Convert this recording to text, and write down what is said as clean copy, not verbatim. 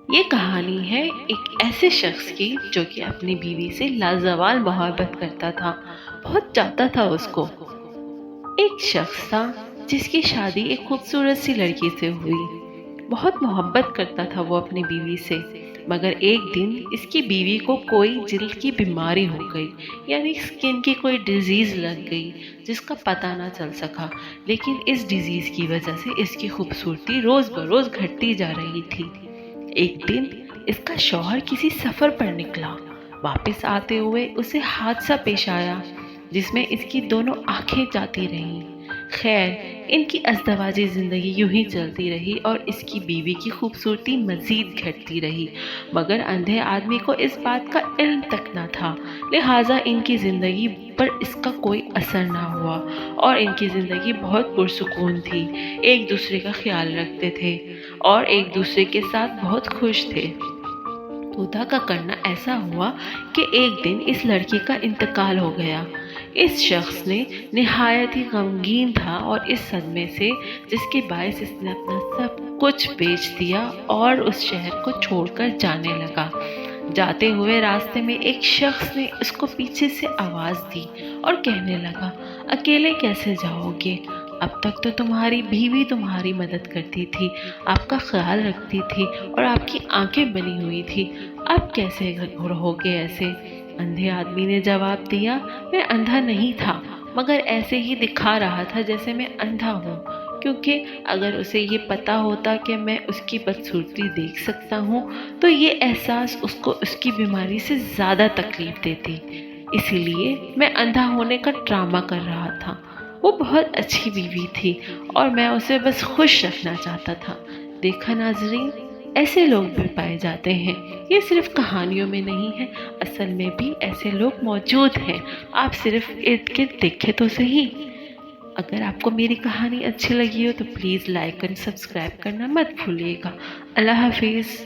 یہ کہانی ہے ایک ایسے شخص کی جو کہ اپنی بیوی سے لازوال محبت کرتا تھا، بہت چاہتا تھا اس کو۔ ایک شخص تھا جس کی شادی ایک خوبصورت سی لڑکی سے ہوئی۔ بہت محبت کرتا تھا وہ اپنی بیوی سے، مگر ایک دن اس کی بیوی کو کوئی جلد کی بیماری ہو گئی، یعنی اسکن کی کوئی ڈیزیز لگ گئی جس کا پتہ نہ چل سکا، لیکن اس ڈیزیز کی وجہ سے اس کی خوبصورتی روز بروز گھٹتی جا رہی تھی۔ ایک دن اس کا شوہر کسی سفر پر نکلا، واپس آتے ہوئے اسے حادثہ پیش آیا جس میں اس کی دونوں آنکھیں جاتی رہیں۔ خیر، ان کی ازدواجی زندگی یوں ہی چلتی رہی اور اس کی بیوی کی خوبصورتی مزید گھٹتی رہی، مگر اندھے آدمی کو اس بات کا علم تک نہ تھا، لہٰذا ان کی زندگی پر اس کا کوئی اثر نہ ہوا اور ان کی زندگی بہت پرسکون تھی، ایک دوسرے کا خیال رکھتے تھے اور ایک دوسرے کے ساتھ بہت خوش تھے۔ خدا کا کرنا ایسا ہوا کہ ایک دن اس لڑکی کا انتقال ہو گیا۔ اس شخص نے نہایت ہی غمگین تھا اور اس صدمے سے جس کے باعث اس نے اپنا سب کچھ بیچ دیا اور اس شہر کو چھوڑ کر جانے لگا۔ جاتے ہوئے راستے میں ایک شخص نے اس کو پیچھے سے آواز دی اور کہنے لگا، اکیلے کیسے جاؤ گے؟ اب تک تو تمہاری بیوی تمہاری مدد کرتی تھی، آپ کا خیال رکھتی تھی اور آپ کی آنکھیں بنی ہوئی تھی، اب کیسے رہو گے ایسے؟ اندھے آدمی نے جواب دیا، میں اندھا نہیں تھا، مگر ایسے ہی دکھا رہا تھا جیسے میں اندھا ہوں، کیونکہ اگر اسے یہ پتا ہوتا کہ میں اس کی بدصورتی دیکھ سکتا ہوں تو یہ احساس اس کو اس کی بیماری سے زیادہ تکلیف دیتی، اسی لیے میں اندھا ہونے کا ڈرامہ کر رہا تھا۔ وہ بہت اچھی بیوی تھی اور میں اسے بس خوش رکھنا چاہتا تھا۔ دیکھا ناظرین، ایسے لوگ بھی پائے جاتے ہیں، یہ صرف کہانیوں میں نہیں ہے، اصل میں بھی ایسے لوگ موجود ہیں، آپ صرف ارد گرد دیکھیں تو صحیح۔ اگر آپ کو میری کہانی اچھی لگی ہو تو پلیز لائک اور سبسکرائب کرنا مت بھولیے گا۔ اللہ حافظ۔